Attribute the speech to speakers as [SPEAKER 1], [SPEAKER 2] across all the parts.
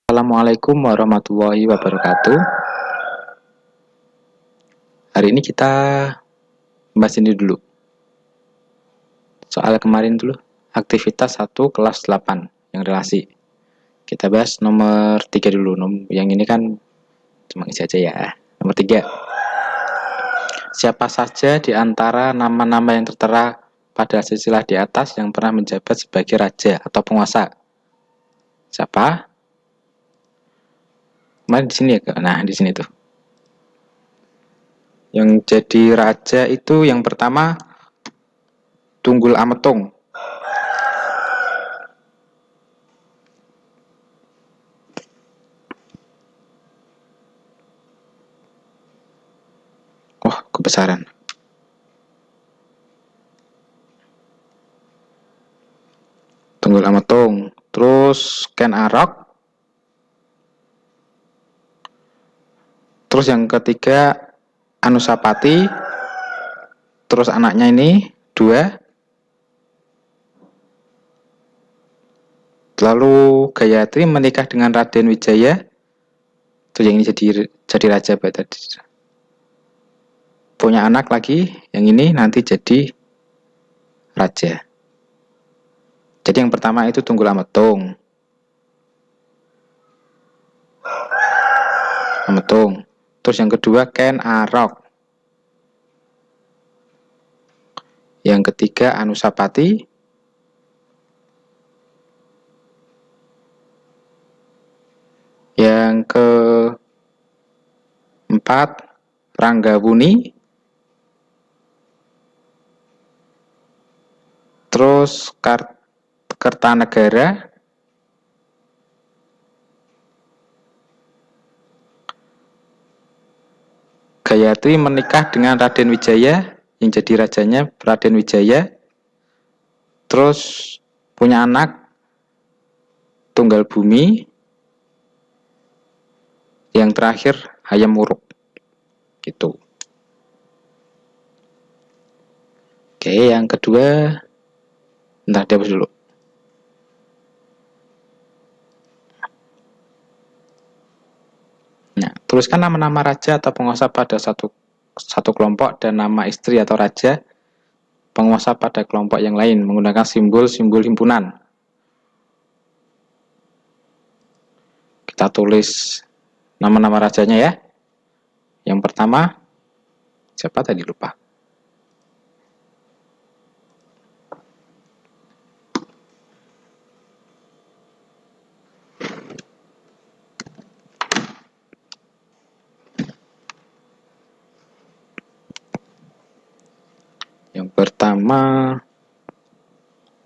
[SPEAKER 1] Assalamualaikum warahmatullahi wabarakatuh. Hari ini kita bahas ini dulu. Soal kemarin dulu, aktivitas 1 kelas 8 yang relasi. Kita bahas nomor 3 dulu. Yang ini kan cuma isi aja ya. Nomor 3. Siapa saja di antara nama-nama yang tertera pada silsilah di atas yang pernah menjabat sebagai raja atau penguasa? Siapa? Kemarin di sini ya, nah di sini tuh. Yang jadi raja itu yang pertama Tunggul Ametung. Oh, kebesaran. Tunggul Ametung. Terus Ken Arok. Terus yang ketiga Anusapati. Terus anaknya ini 2. Lalu Gayatri menikah dengan Raden Wijaya. Itu yang ini jadi raja tadi. Punya anak lagi, yang ini nanti jadi raja. Jadi yang pertama itu Tunggul Ametung. Terus yang kedua Ken Arok. Yang ketiga Anusapati. Yang keempat Ranggabuni. Terus Kertanegara. Gayatri menikah dengan Raden Wijaya, yang jadi rajanya Raden Wijaya. Terus punya anak Tunggal Bumi. Yang terakhir Hayam Wuruk. Gitu. Oke, yang kedua bentar dihapus dulu. Nah, tuliskan nama-nama raja atau penguasa pada satu kelompok dan nama istri atau raja penguasa pada kelompok yang lain menggunakan simbol-simbol himpunan. Kita tulis nama-nama rajanya ya. Yang pertama, siapa tadi lupa? Yang pertama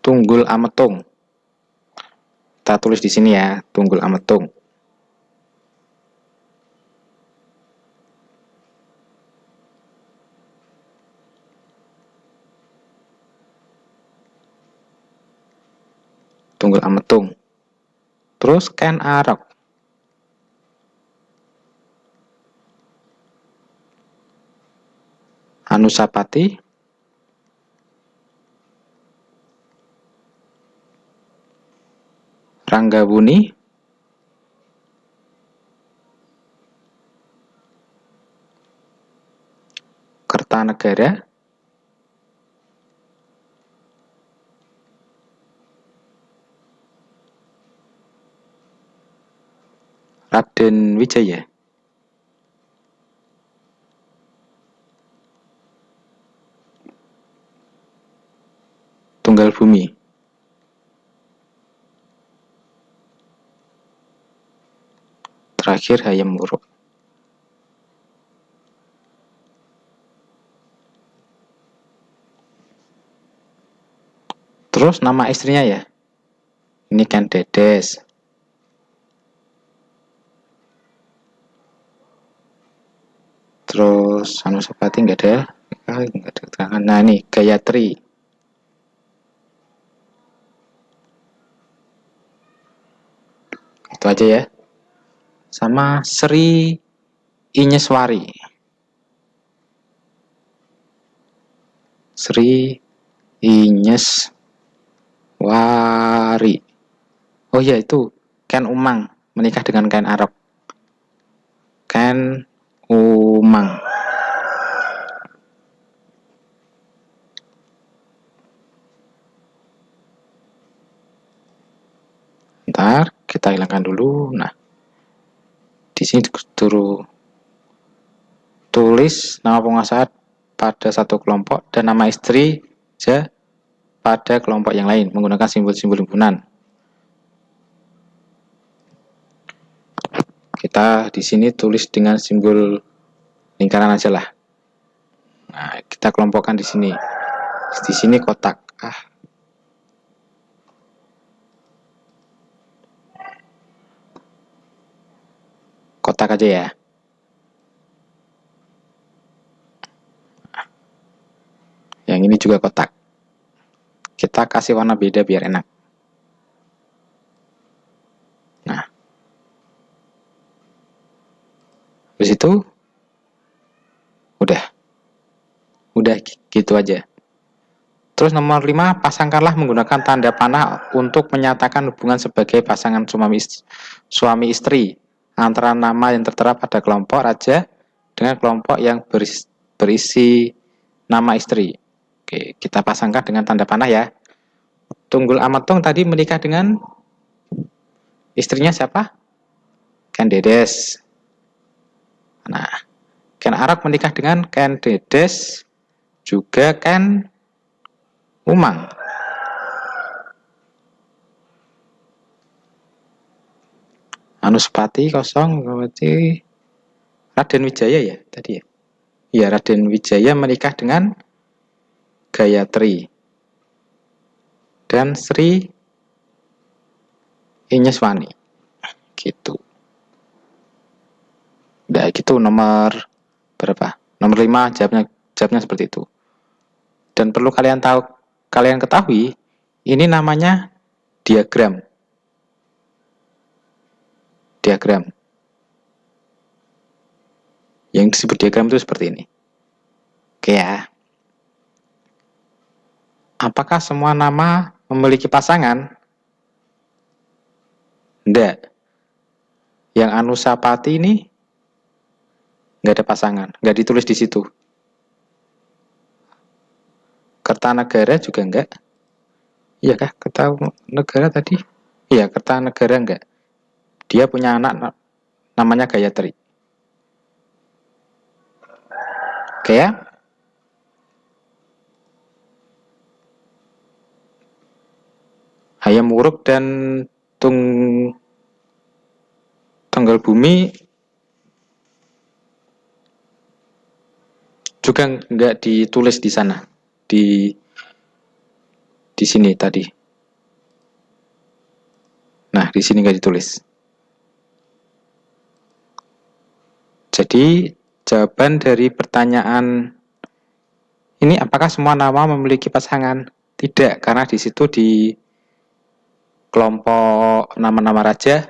[SPEAKER 1] Tunggul Ametung. Kita tulis di sini ya, Tunggul Ametung. Tunggul Ametung. Terus Ken Arok. Anusapati. Ranggabuni. Kertanegara. Raden Wijaya. Tunggal Bumi. Terakhir Hayam Wuruk. Terus nama istrinya ya. Ini kan Dedes. Terus Anusapati nggak ada. Nah ini Gayatri. Itu aja ya. Sama Sri Inyeswari. Sri Inyeswari. Oh ya itu Ken Umang. menikah dengan Ken Arok? Ken Umang. Ntar kita hilangkan dulu. Nah, di sini tulis nama penguasa pada satu kelompok dan nama istri pada kelompok yang lain menggunakan simbol-simbol himpunan. Kita di sini tulis dengan simbol lingkaran aja lah. Nah, kita kelompokkan di sini. Di sini kotak. Kotak aja ya. Yang ini juga kotak. Kita kasih warna beda biar enak. Nah, habis itu udah gitu aja. Terus nomor 5, pasangkanlah menggunakan tanda panah untuk menyatakan hubungan sebagai pasangan suami istri antara nama yang tertera pada kelompok raja dengan kelompok yang berisi nama istri. Oke, kita pasangkan dengan tanda panah ya. Tunggul Ametung tadi menikah dengan istrinya siapa? Ken Dedes. Nah, Ken Arok menikah dengan Ken Dedes juga Ken Umang. Anuspati kosong berarti Raden Wijaya ya tadi ya. Ya, Raden Wijaya menikah dengan Gayatri dan Sri Inyeswani. Gitu. Udah gitu nomor berapa? Nomor 5 jawabnya seperti itu. Dan perlu kalian ketahui, ini namanya diagram. Diagram. Yang disebut diagram itu seperti ini. Oke ya. Apakah semua nama memiliki pasangan? Enggak. Yang Anusapati ini nggak ada pasangan, nggak ditulis di situ. Kertanegara juga enggak. Iya kah? Kertanegara tadi? Iya, Kertanegara enggak. Dia punya anak namanya Gayatri. Oke ya? Hayam Wuruk dan Tunggal Bumi juga nggak ditulis di sana, di sini tadi. Nah, di sini nggak ditulis. Jadi jawaban dari pertanyaan ini, apakah semua nama memiliki pasangan? Tidak, karena di situ di kelompok nama-nama raja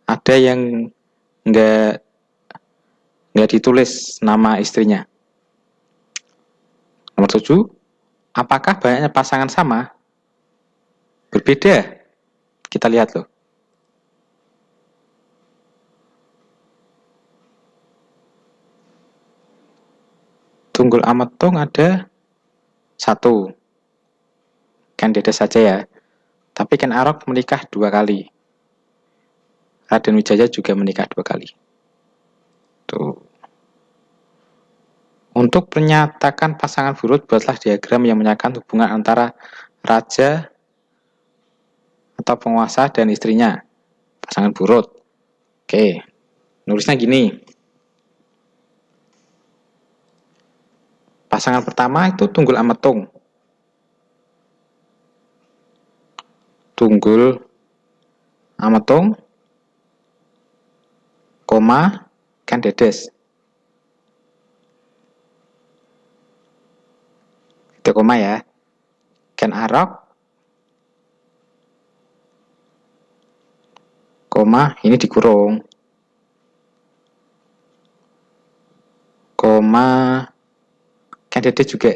[SPEAKER 1] ada yang nggak ditulis nama istrinya. Nomor 7, apakah banyaknya pasangan sama? Berbeda. Kita lihat loh. Tunggul Ametung ada 1. Ken Dedes saja ya. Tapi Ken Arok menikah 2 kali. Raden Wijaya juga menikah 2 kali. Tuh. Untuk menyatakan pasangan burut, buatlah diagram yang menyatakan hubungan antara raja atau penguasa dan istrinya. Pasangan burut. Oke. Nulisnya gini. Pasangan pertama itu Tunggul Ametung. Tunggul Ametung, koma, Ken Dedes. Itu koma ya. Ken Arok, koma, ini dikurung. Koma, Ken Dedes juga.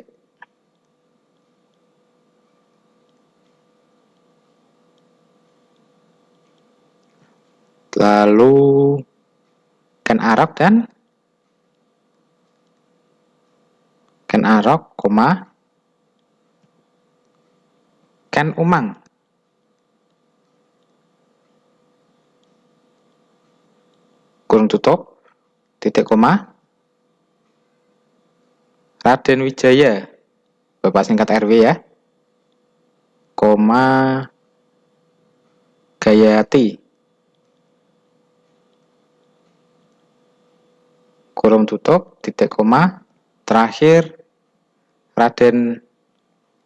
[SPEAKER 1] lalu Ken Arok dan Ken Arok, Ken Umang. Kurung tutup, titik koma, Raden Wijaya, Bapak singkat RW ya, koma, Gayati, kurung tutup, titik koma, terakhir Raden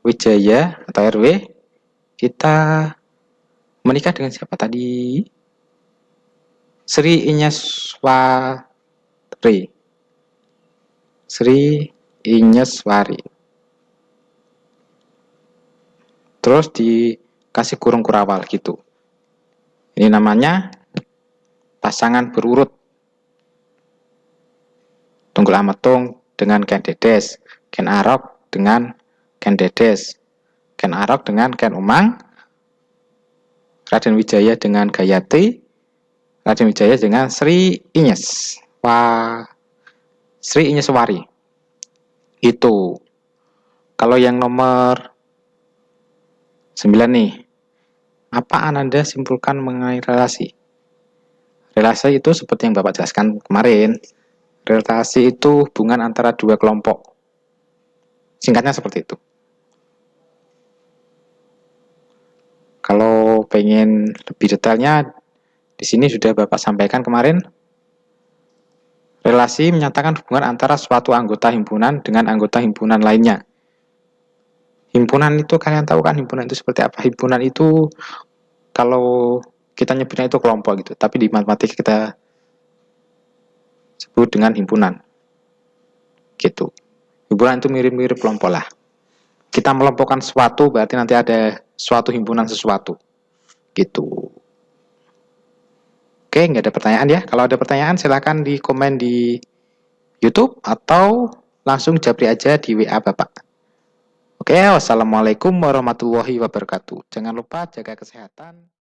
[SPEAKER 1] Wijaya atau RW, kita menikah dengan siapa tadi? Sri Inyeswari. Sri Inyeswari. Terus dikasih kurung kurawal gitu. Ini namanya pasangan berurut. Tunggul Ametung dengan Ken Dedes, Ken Arok dengan Ken Dedes, Ken Arok dengan Ken Umang, Raden Wijaya dengan Gayati, Raden Wijaya dengan Sri Inyeswari. Itu. Kalau yang nomor 9 nih, apa Ananda simpulkan mengenai relasi? Relasi itu seperti yang Bapak jelaskan kemarin. Relasi itu hubungan antara dua kelompok. Singkatnya seperti itu. Kalau pengen lebih detailnya, di sini sudah Bapak sampaikan kemarin. Relasi menyatakan hubungan antara suatu anggota himpunan dengan anggota himpunan lainnya. Himpunan itu kalian tahu kan himpunan itu seperti apa? Himpunan itu kalau kita nyebutnya itu kelompok gitu, tapi di matematika kita sebut dengan himpunan. Gitu. Himpunan itu mirip-mirip kelompok lah. Kita melompokkan sesuatu berarti nanti ada suatu himpunan sesuatu. Gitu. Oke, nggak ada pertanyaan ya. Kalau ada pertanyaan silahkan di komen di YouTube atau langsung japri aja di WA Bapak. Oke, wassalamualaikum warahmatullahi wabarakatuh. Jangan lupa jaga kesehatan.